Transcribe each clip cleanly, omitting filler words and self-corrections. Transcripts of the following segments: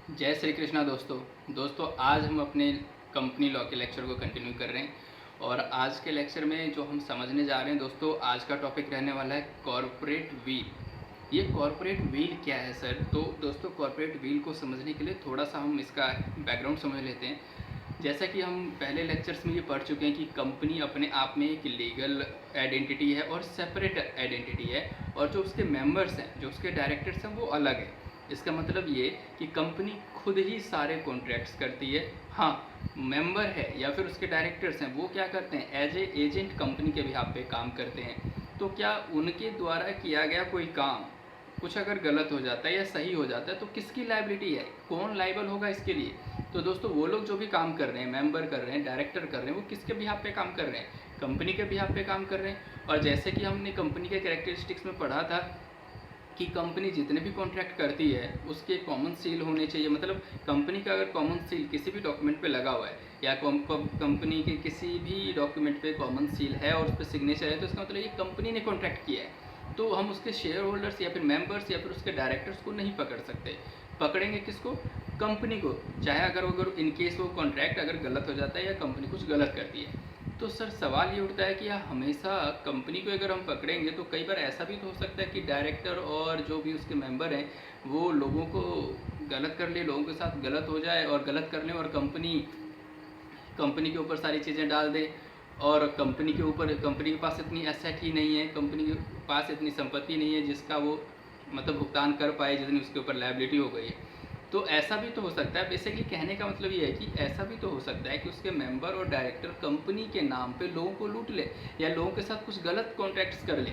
जय श्री कृष्णा दोस्तों आज हम अपने कंपनी लॉ के लेक्चर को कंटिन्यू कर रहे हैं। और आज के लेक्चर में जो हम समझने जा रहे हैं दोस्तों, आज का टॉपिक रहने वाला है कॉरपोरेट व्हील। ये कॉरपोरेट व्हील क्या है सर? तो दोस्तों कॉरपोरेट व्हील को समझने के लिए थोड़ा सा हम इसका बैकग्राउंड समझ लेते हैं। जैसा कि हम पहले लेक्चर्स में ये पढ़ चुके हैं कि कंपनी अपने आप में एक लीगल आइडेंटिटी है और सेपरेट आइडेंटिटी है, और जो उसके मेंबर्स हैं, जो उसके डायरेक्टर्स हैं, वो अलग है। इसका मतलब ये कि कंपनी खुद ही सारे कॉन्ट्रैक्ट्स करती है। हाँ, मेंबर है या फिर उसके डायरेक्टर्स हैं, वो क्या करते हैं, एज ए एजेंट कंपनी के बिहाफ पे काम करते हैं। तो क्या उनके द्वारा किया गया कोई काम कुछ अगर गलत हो जाता है या सही हो जाता है तो किसकी लाइबिलिटी है, कौन लाइबल होगा इसके लिए? तो दोस्तों वो लोग जो भी काम कर रहे हैं, मेंबर कर रहे हैं, डायरेक्टर कर रहे हैं, वो किसके बिहाफ पे काम कर रहे हैं? कंपनी के बिहाफ पे काम कर रहे हैं। और जैसे कि हमने कंपनी के कैरेक्टरिस्टिक्स में पढ़ा था कि कंपनी जितने भी कॉन्ट्रैक्ट करती है उसके कॉमन सील होने चाहिए। मतलब कंपनी का अगर कॉमन सील किसी भी डॉक्यूमेंट पे लगा हुआ है या कंपनी के किसी भी डॉक्यूमेंट पे कॉमन सील है और उस पर सिग्नेचर है, तो इसका मतलब ये कंपनी ने कॉन्ट्रैक्ट किया है। तो हम उसके शेयर होल्डर्स या फिर मेंबर्स या फिर उसके डायरेक्टर्स को नहीं पकड़ सकते। पकड़ेंगे किसको? कंपनी को। चाहे अगर इनकेस वो कॉन्ट्रैक्ट अगर गलत हो जाता है या कंपनी कुछ गलत करती है। तो सर सवाल ये उठता है कि हमेशा कंपनी को अगर हम पकड़ेंगे तो कई बार ऐसा भी तो हो सकता है कि डायरेक्टर और जो भी उसके मेंबर हैं वो लोगों को गलत कर ले, लोगों के साथ गलत हो जाए और गलत कर लें, और कंपनी कंपनी के ऊपर सारी चीज़ें डाल दे। और कंपनी के ऊपर, कंपनी के पास इतनी एसेट ही नहीं है, कंपनी के पास इतनी संपत्ति नहीं है जिसका वो मतलब भुगतान कर पाए जितनी उसके ऊपर लायबिलिटी हो गई है। तो ऐसा भी तो हो सकता है। बेसिकली कहने का मतलब ये है कि ऐसा भी तो हो सकता है कि उसके मेंबर और डायरेक्टर कंपनी के नाम पे लोगों को लूट ले या लोगों के साथ कुछ गलत कॉन्ट्रैक्ट्स कर ले,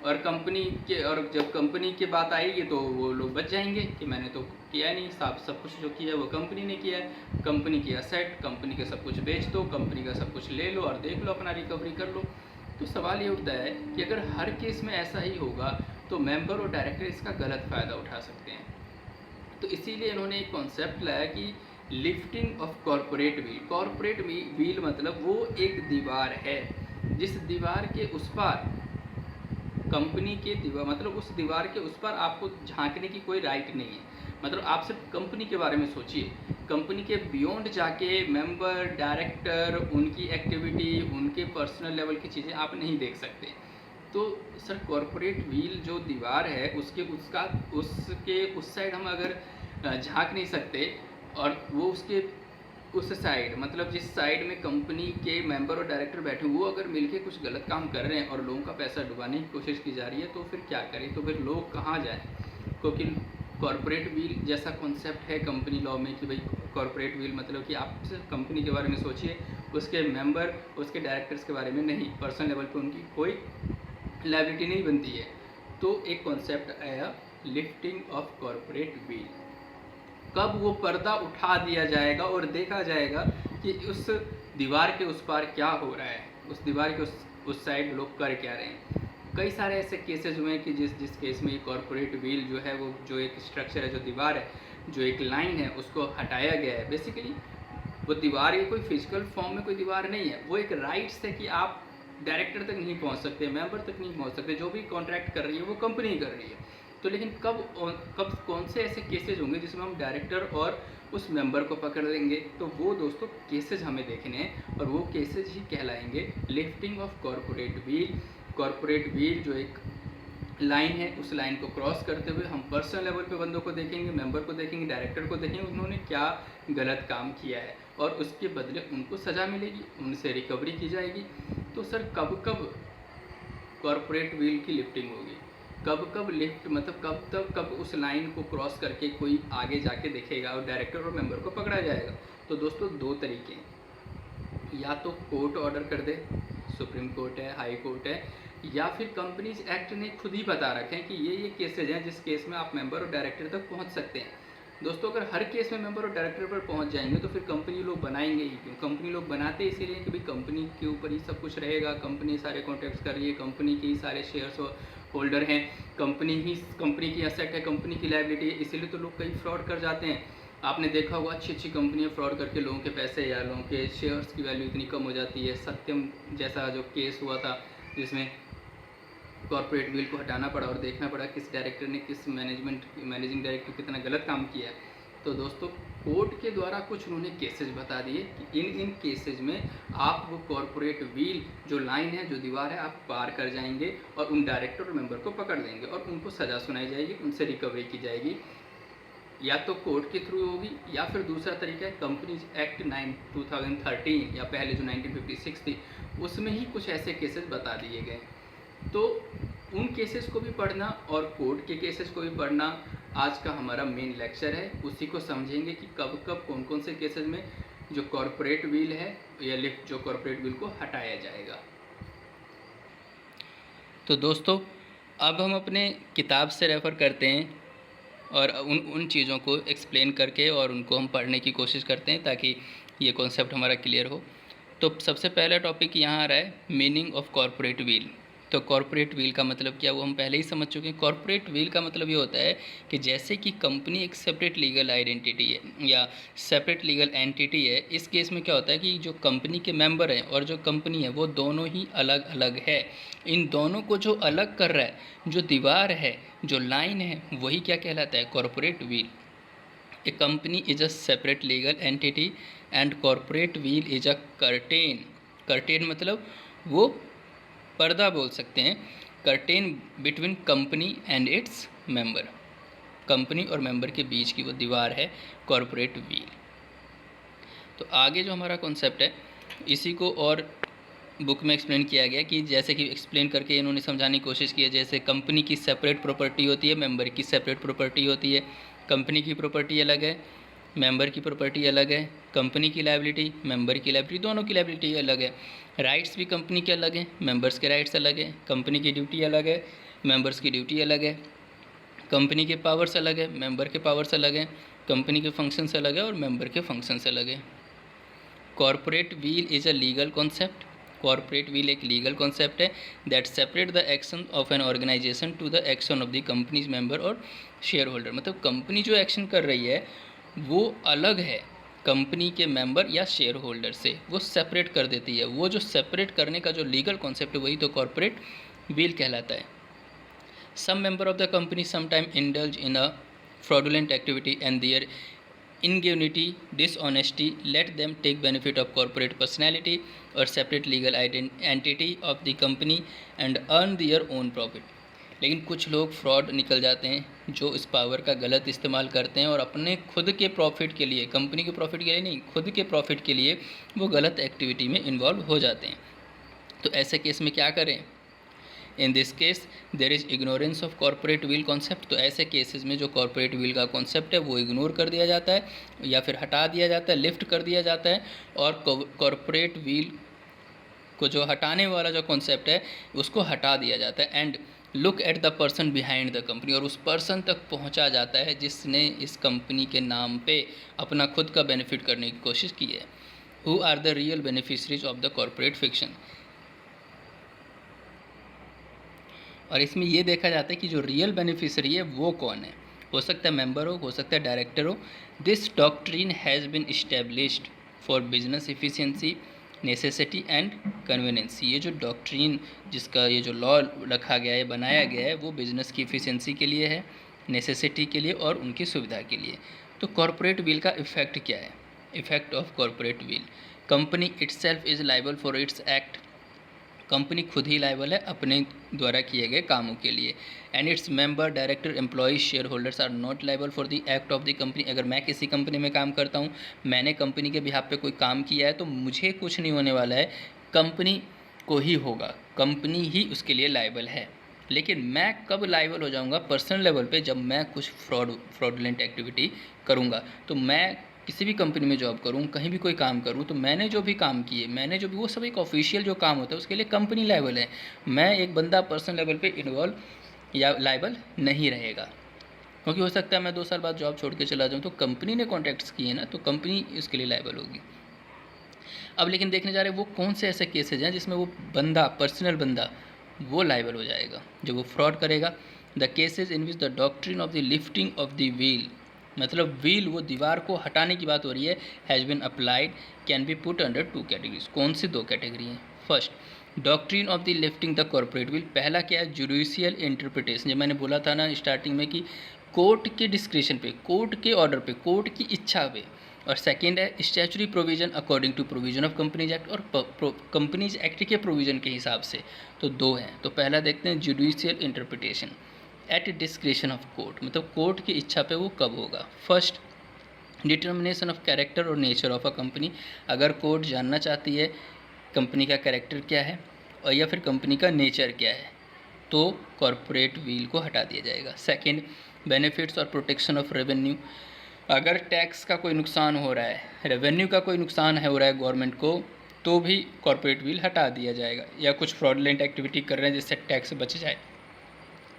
और कंपनी के, और जब कंपनी की बात आएगी तो वो लोग बच जाएंगे कि मैंने तो किया नहीं, सब कुछ जो किया है वो कंपनी ने किया है। कंपनी की असेट, कंपनी का सब कुछ बेच दो, कंपनी का सब कुछ ले लो और देख लो, अपना रिकवरी कर लो। तो सवाल ये उठता है कि अगर हर केस में ऐसा ही होगा तो मेंबर और डायरेक्टर इसका गलत फ़ायदा उठा सकते हैं। तो इसीलिए इन्होंने एक कॉन्सेप्ट लाया कि lifting of corporate veil. Corporate wheel मतलब वो एक दीवार है जिस दीवार के उस पार कंपनी के दीवार, मतलब उस दीवार के उस पर आपको झांकने की कोई राइट नहीं है। मतलब आप सिर्फ कंपनी के बारे में सोचिए, कंपनी के बियॉन्ड जाके मेंबर, डायरेक्टर, उनकी एक्टिविटी, उनके पर्सनल लेवल की चीज़ें आप नहीं देख सकते। तो सर कॉरपोरेट व्हील जो दीवार है उसके उस साइड हम अगर झांक नहीं सकते, और वो उसके उस साइड, मतलब जिस साइड में कंपनी के मेंबर और डायरेक्टर बैठे वो अगर मिलके कुछ गलत काम कर रहे हैं और लोगों का पैसा डुबाने की कोशिश की जा रही है, तो फिर क्या करें? तो फिर लोग कहाँ जाएं? क्योंकि कॉरपोरेट व्हील जैसा कॉन्सेप्ट है कंपनी लॉ में कि भाई कॉरपोरेट व्हील मतलब कि आप सिर्फ कंपनी के बारे में सोचिए, उसके मेंबर, उसके डायरेक्टर्स के बारे में नहीं, पर्सनल लेवल पे उनकी कोई लायबिलिटी नहीं बनती है। तो एक कॉन्सेप्ट आया लिफ्टिंग ऑफ कॉरपोरेट व्हील। कब वो पर्दा उठा दिया जाएगा और देखा जाएगा कि उस दीवार के उस पार क्या हो रहा है, उस दीवार के उस साइड लोग कर क्या रहे हैं। कई सारे ऐसे केसेस हुए हैं कि जिस केस में कॉरपोरेट व्हील जो है, वो जो एक स्ट्रक्चर है, जो दीवार है, जो एक लाइन है, उसको हटाया गया है। बेसिकली वो दीवार ये कोई फिजिकल फॉर्म में कोई दीवार नहीं है, वो एक राइट्स है कि आप डायरेक्टर तक नहीं पहुंच सकते, मेंबर तक नहीं पहुंच सकते, जो भी कॉन्ट्रैक्ट कर रही है वो कंपनी कर रही है। तो लेकिन कब कौन से ऐसे केसेज होंगे जिसमें हम डायरेक्टर और उस मेंबर को पकड़ लेंगे? तो वो दोस्तों केसेज हमें देखने हैं, और वो केसेज ही कहलाएंगे lifting of corporate veil. Corporate veil जो एक लाइन है, उस लाइन को क्रॉस करते हुए हम पर्सनल लेवल पे बंदों को देखेंगे, मेंबर को देखेंगे, डायरेक्टर को देखेंगे, उन्होंने क्या गलत काम किया है, और उसके बदले उनको सज़ा मिलेगी, उनसे रिकवरी की जाएगी। तो सर कब कब कॉरपोरेट व्हील की लिफ्टिंग होगी? कब कब लिफ्ट, मतलब कब उस लाइन को क्रॉस करके कोई आगे जाके देखेगा और डायरेक्टर और मेंबर को पकड़ा जाएगा? तो दोस्तों दो तरीके हैं, या तो कोर्ट ऑर्डर कर दे, सुप्रीम कोर्ट है, हाई कोर्ट है, या फिर कंपनीज एक्ट ने खुद ही बता रखे हैं कि ये केसेज हैं जिस केस में आप मेंबर और डायरेक्टर तक पहुंच सकते हैं। दोस्तों अगर हर केस में मेंबर और डायरेक्टर पर पहुंच जाएंगे तो फिर कंपनी लोग बनाएंगे ही क्यों? कंपनी लोग बनाते इसीलिए कि भाई कंपनी के ऊपर ही सब कुछ रहेगा, कंपनी सारे कॉन्ट्रैक्ट्स कर रही है, कंपनी के ही सारे शेयर्स होल्डर हैं, कंपनी की असेट है, कंपनी की लायबिलिटी है, इसीलिए तो लोग कई फ्रॉड कर जाते हैं। आपने देखा होगा अच्छी अच्छी कंपनियां फ्रॉड करके लोगों के पैसे या लोगों के शेयर्स की वैल्यू इतनी कम हो जाती है। सत्यम जैसा जो केस हुआ था जिसमें कॉर्पोरेट व्हील को हटाना पड़ा और देखना पड़ा किस डायरेक्टर ने, किस मैनेजिंग डायरेक्टर कितना गलत काम किया है। तो दोस्तों कोर्ट के द्वारा कुछ उन्होंने केसेस बता दिए कि इन केसेस में आप वो कॉरपोरेट व्हील जो लाइन है, जो दीवार है, आप पार कर जाएंगे और उन डायरेक्टर और मेंबर को पकड़ लेंगे और उनको सज़ा सुनाई जाएगी, उनसे रिकवरी की जाएगी, या तो कोर्ट के थ्रू होगी या फिर दूसरा तरीका है कंपनीज एक्ट 2013 या पहले जो 1956 थी उसमें ही कुछ ऐसे केसेस बता दिए गए। तो उन केसेस को भी पढ़ना और कोर्ट के केसेस को भी पढ़ना आज का हमारा मेन लेक्चर है। उसी को समझेंगे कि कब कब कौन कौन से केसेस में जो कॉरपोरेट व्हील है या लिफ्ट जो कॉरपोरेट व्हील को हटाया जाएगा। तो दोस्तों अब हम अपने किताब से रेफ़र करते हैं और उन चीज़ों को एक्सप्लेन करके और उनको हम पढ़ने की कोशिश करते हैं ताकि ये कॉन्सेप्ट हमारा क्लियर हो। तो सबसे पहला टॉपिक यहाँ आ रहा है मीनिंग ऑफ कॉरपोरेट व्हील। तो कॉरपोरेट व्हील का मतलब क्या, वो हम पहले ही समझ चुके हैं। कॉरपोरेट व्हील का मतलब ये होता है कि जैसे कि कंपनी एक सेपरेट लीगल आइडेंटिटी है या सेपरेट लीगल एंटिटी है, इस केस में क्या होता है कि जो कंपनी के मेंबर हैं और जो कंपनी है वो दोनों ही अलग अलग है। इन दोनों को जो अलग कर रहा है, जो दीवार है, जो लाइन है, वही क्या कहलाता है, corporate wheel. A company is a separate legal entity and corporate wheel is a curtain. Curtain मतलब वो पर्दा बोल सकते हैं, curtain between company and its member. Company और मेंबर के बीच की वो दीवार है कॉरपोरेट व्हील। तो आगे जो हमारा कॉन्सेप्ट है इसी को और बुक में एक्सप्लेन किया गया कि जैसे कि एक्सप्लेन करके इन्होंने समझाने की कोशिश की है। जैसे कंपनी की सेपरेट प्रॉपर्टी होती है, मेंबर की सेपरेट प्रॉपर्टी होती है। कंपनी की प्रॉपर्टी अलग है, मेंबर की प्रॉपर्टी अलग है। कंपनी की लायबिलिटी, मेंबर की लायबिलिटी, दोनों की लायबिलिटी अलग है। राइट्स भी कंपनी के अलग हैं, मेंबर्स के राइट्स अलग हैं। कंपनी की ड्यूटी अलग है, मेंबर्स की ड्यूटी अलग है। कंपनी के पावर्स अलग है, मेंबर के पावर्स अलग हैं। कंपनी के फंक्शंस अलग है और मेंबर के फंक्शंस अलग है। Corporate veil is a legal concept. Corporate veil एक लीगल कॉन्सेप्ट है that separate the action of an organisation to the action of the company's member और शेयर होल्डर। मतलब कंपनी जो एक्शन कर रही है वो अलग है कंपनी के मेंबर या शेयर होल्डर से, वो सेपरेट कर देती है। वो जो सेपरेट करने का जो लीगल कॉन्सेप्ट है वही तो कॉरपोरेट व्हील कहलाता है। Some member of the company sometime indulge in a fraudulent activity and their ingenuity, dishonesty let them take benefit of corporate personality or separate legal entity of the company and earn their own profit। लेकिन कुछ लोग fraud निकल जाते हैं जो इस power का गलत इस्तेमाल करते हैं और अपने खुद के प्रॉफिट के लिए, कंपनी के प्रॉफिट के लिए नहीं, खुद के प्रॉफिट के लिए वो गलत एक्टिविटी में इन्वॉल्व हो जाते हैं। तो ऐसे केस में क्या करें? In this case there is ignorance of corporate wheel concept. तो ऐसे केसेस में जो कॉरपोरेट व्हील का कॉन्सेप्ट है वो इग्नोर कर दिया जाता है या फिर हटा दिया जाता है, लिफ्ट कर दिया जाता है। और कॉरपोरेट व्हील को जो हटाने वाला जो कॉन्सेप्ट है उसको हटा दिया जाता है। And look at the person behind the company, और उस पर्सन तक पहुंचा जाता है जिसने इस कंपनी के नाम पे अपना खुद का बेनिफिट करने की कोशिश की है। Who are the real beneficiaries of the corporate fiction. और इसमें ये देखा जाता है कि जो रियल बेनिफिशरी है वो कौन है। हो सकता है मेंबर हो सकता है डायरेक्टर हो। This doctrine has been established for business efficiency, necessity and convenience. ये जो डॉक्ट्रिन, जिसका ये जो लॉ रखा गया है, बनाया गया है, वो बिजनेस की इफिशिएंसी के लिए है, नेसेसिटी के लिए और उनकी सुविधा के लिए। तो कॉरपोरेट व्हील का इफेक्ट क्या है? Effect of corporate wheel, company itself is liable for its act. Company खुद ही लायबल है अपने द्वारा किए गए कामों के लिए। And its member, director, employees, shareholders are not liable for the act of the company. अगर मैं किसी कंपनी में काम करता हूँ, मैंने कंपनी के बिहाफ पे कोई काम किया है, तो मुझे कुछ नहीं होने वाला है, कंपनी को ही होगा, कंपनी ही उसके लिए लायबल है। लेकिन मैं कब लायबल हो जाऊँगा पर्सनल लेवल पे? जब मैं कुछ फ्रॉडुलेंट एक्टिविटी करूँगा। तो मैं किसी भी कंपनी में जॉब करूँ, कहीं भी कोई काम करूँ, तो मैंने जो भी काम किए, मैंने जो भी, वो सब एक ऑफिशियल जो काम होता है उसके लिए कंपनी लायबल है। मैं एक बंदा पर्सनल लेवल पे इन्वॉल्व या लायबल नहीं रहेगा, क्योंकि हो सकता है मैं 2 साल बाद जॉब छोड़ के चला जाऊँ, तो कंपनी ने कॉन्टैक्ट्स किए ना, तो कंपनी इसके लिए लायबल होगी। अब लेकिन देखने जा रहे हैं वो कौन से ऐसे केसेज हैं जिसमें वो बंदा, पर्सनल बंदा, वो लायबल हो जाएगा जब वो फ्रॉड करेगा। The cases in which the doctrine of the lifting of the wheel, मतलब व्हील, वो दीवार को हटाने की बात हो रही है, has been applied, can be put under 2 categories. कौन सी 2 कैटेगरी हैं? First, doctrine of the lifting the corporate wheel. पहला क्या है? Judicial interpretation. जब मैंने बोला था ना स्टार्टिंग में कि कोर्ट के डिस्क्रिप्शन पे, कोर्ट के ऑर्डर पे, कोर्ट की इच्छा पे। और सेकंड है statutory provision according to provision of companies act, और कंपनीज एक्ट के प्रोविजन के हिसाब से। तो दो हैं। तो पहला देखते हैं judicial interpretation at description of court, मतलब कोर्ट की इच्छा पे वो कब होगा। फर्स्ट, डिटर्मिनेशन ऑफ कैरेक्टर और नेचर ऑफ अ कंपनी, अगर कोर्ट जानना चाहती है कंपनी का कैरेक्टर क्या है और या फिर कंपनी का नेचर क्या है, तो कॉरपोरेट वील को हटा दिया जाएगा। सेकंड, बेनिफिट्स और प्रोटेक्शन ऑफ रेवेन्यू, अगर टैक्स का कोई नुकसान हो रहा है, रेवेन्यू का कोई नुकसान हो रहा है गवर्नमेंट को, तो भी कॉरपोरेट वील हटा दिया जाएगा, या कुछ फ्रॉडलेंट एक्टिविटी कर रहे हैं जिससे टैक्स बच जाए।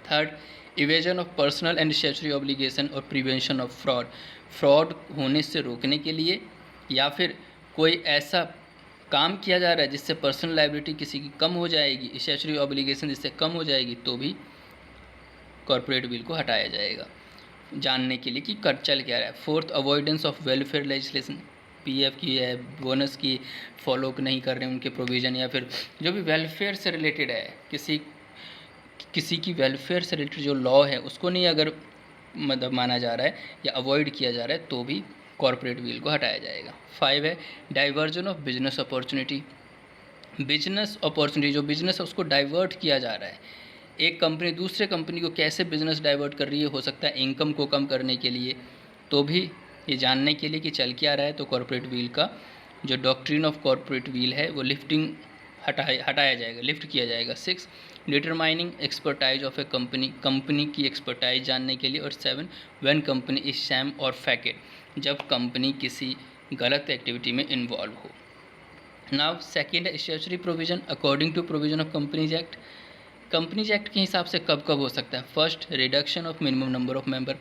Third, evasion of personal and statutory obligation और प्रिवेंशन ऑफ फ्रॉड, फ्रॉड होने से रोकने के लिए या फिर कोई ऐसा काम किया जा रहा है जिससे पर्सनल लायबिलिटी किसी की कम हो जाएगी, स्टैट्यूटरी ऑब्लिगेशन जिससे कम हो जाएगी, तो भी कॉरपोरेट बिल को हटाया जाएगा, जानने के लिए कि कर चल क्या रहा है। Fourth, avoidance of welfare legislation, PF की है, बोनस की फॉलो नहीं कर रहे हैं उनके प्रोविज़न, या फिर जो भी वेलफेयर से रिलेटेड है, किसी की वेलफेयर से रिलेटेड जो लॉ है उसको नहीं अगर मतलब माना जा रहा है या अवॉइड किया जा रहा है, तो भी कॉरपोरेट बिल को हटाया जाएगा। 5 है diversion of business opportunity, business opportunity, जो बिजनेस है उसको डाइवर्ट किया जा रहा है, एक कंपनी दूसरे कंपनी को कैसे बिजनेस डाइवर्ट कर रही है, हो सकता है इनकम को कम करने के लिए, तो भी ये जानने के लिए कि चल क्या रहा है, तो कॉरपोरेट व्हील का जो डॉक्ट्रिन ऑफ कॉरपोरेट व्हील है वो हटाया जाएगा, लिफ्ट किया जाएगा। 6, determining expertise of a company, company की एक्सपर्टाइज जानने के लिए। और 7, व्हेन कंपनी इज शैम और फैकेट, जब कंपनी किसी गलत एक्टिविटी में इन्वॉल्व हो। Now second is statutory provision according to provision of companies act, companies act के हिसाब से कब कब हो सकता है। First, reduction of minimum number of member,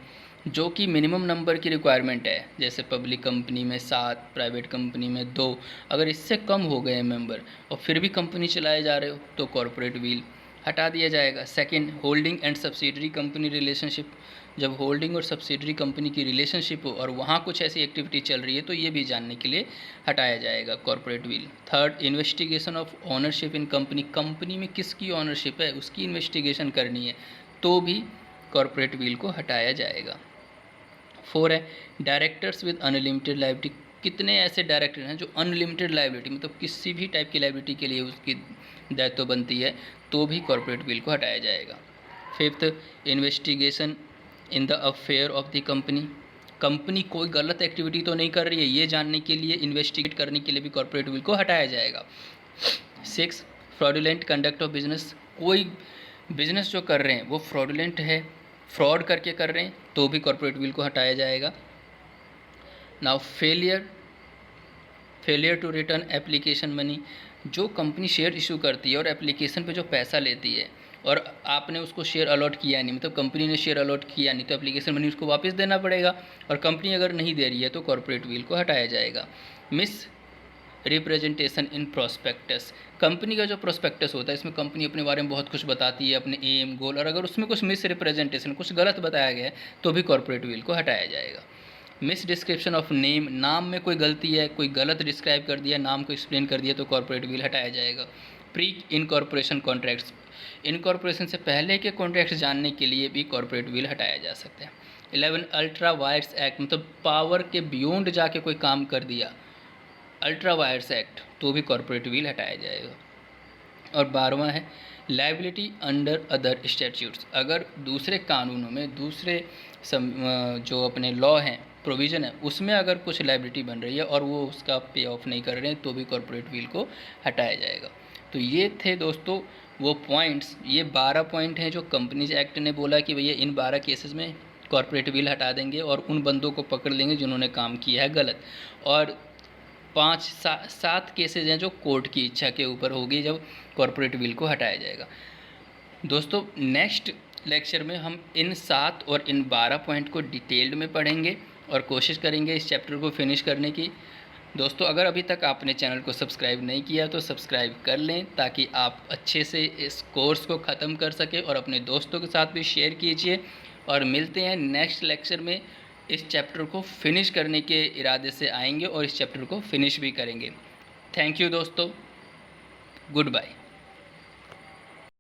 जो कि मिनिमम नंबर की रिक्वायरमेंट है, जैसे पब्लिक कंपनी में 7, प्राइवेट कंपनी में 2, अगर इससे कम हो गए मेंबर और फिर भी कंपनी चलाए जा रहे हो, तो कॉरपोरेट व्हील हटा दिया जाएगा। Second, holding and subsidiary company relationship, जब होल्डिंग और सब्सिडरी कंपनी की रिलेशनशिप हो और वहाँ कुछ ऐसी एक्टिविटी चल रही है, तो ये भी जानने के लिए हटाया जाएगा corporate wheel. Third, investigation of ownership in company, company में किसकी ओनरशिप है उसकी इन्वेस्टिगेशन करनी है, तो भी कॉरपोरेट व्हील को हटाया जाएगा। 4 है डायरेक्टर्स विद अनलिमिटेड लायबिलिटी, कितने ऐसे डायरेक्टर हैं जो अनलिमिटेड लायबिलिटी, मतलब किसी भी टाइप की लायबिलिटी के लिए उसकी दायित्व बनती है, तो भी कॉरपोरेट बिल को हटाया जाएगा। 5th, investigation in the affair of the company, company कोई गलत एक्टिविटी तो नहीं कर रही है, ये जानने के लिए इन्वेस्टिगेट करने के लिए भी कॉरपोरेट बिल को हटाया जाएगा। 6, फ्रॉडुलेंट कंडक्ट ऑफ बिजनेस, कोई बिजनेस जो कर रहे हैं वो फ्रॉडुलेंट है, फ्रॉड करके कर रहे हैं, तो भी कॉरपोरेट बिल को हटाया जाएगा। Now failure to return application money, जो कंपनी शेयर इशू करती है और एप्लीकेशन पे जो पैसा लेती है और आपने उसको शेयर अलॉट किया नहीं, मतलब कंपनी ने शेयर अलॉट किया नहीं, तो एप्लीकेशन मनी उसको वापस देना पड़ेगा, और कंपनी अगर नहीं दे रही है तो कॉरपोरेट बिल को हटाया जाएगा। Miss representation in prospectus, company का जो प्रोस्पेक्टस होता है इसमें कंपनी अपने बारे में बहुत कुछ बताती है, अपने एम गोल, और अगर उसमें कुछ मिस रिप्रेजेंटेशन, कुछ गलत बताया गया है, तो भी कॉरपोरेट बिल को हटाया जाएगा। मिस डिस्क्रिप्शन ऑफ नेम, नाम में कोई गलती है, कोई गलत डिस्क्राइब कर दिया, नाम को एक्सप्लेन कर दिया, तो कॉरपोरेट बिल हटाया जाएगा। प्री इनकॉर्पोरेशन कॉन्ट्रैक्ट्स, इनकॉर्पोरेशन से पहले के कॉन्ट्रैक्ट्स जानने के लिए भी कॉरपोरेट बिल हटाया जा सकता है। 11, अल्ट्रा वायर्स एक्ट, मतलब पावर के बियॉन्ड जाके कोई काम कर दिया, अल्ट्रा वायर्स एक्ट, तो भी कॉरपोरेट बिल हटाया जाएगा। और 12वां है लायबिलिटी अंडर अदर स्टैट्यूट्स, अगर दूसरे कानूनों में दूसरे जो अपने लॉ हैं, प्रोविज़न है, उसमें अगर कुछ लायबिलिटी बन रही है और वो उसका पे ऑफ नहीं कर रहे हैं, तो भी कॉरपोरेट बिल को हटाया जाएगा। तो ये थे दोस्तों वो पॉइंट्स, ये 12 पॉइंट हैं जो कंपनीज एक्ट ने बोला कि भैया इन 12 केसेस में कॉरपोरेट बिल हटा देंगे और उन बंदों को पकड़ लेंगे जिन्होंने काम किया है गलत, और 5-7 केसेज हैं जो कोर्ट की इच्छा के ऊपर होगी जब कॉरपोरेट बिल को हटाया जाएगा। दोस्तों नेक्स्ट लेक्चर में हम इन 7 और इन 12 पॉइंट को डिटेल्ड में पढ़ेंगे और कोशिश करेंगे इस चैप्टर को फिनिश करने की। दोस्तों अगर अभी तक आपने चैनल को सब्सक्राइब नहीं किया तो सब्सक्राइब कर लें, ताकि आप अच्छे से इस कोर्स को ख़त्म कर सकें, और अपने दोस्तों के साथ भी शेयर कीजिए। और मिलते हैं नेक्स्ट लेक्चर में, इस चैप्टर को फिनिश करने के इरादे से आएंगे और इस चैप्टर को फिनिश भी करेंगे। थैंक यू दोस्तों, गुड बाय।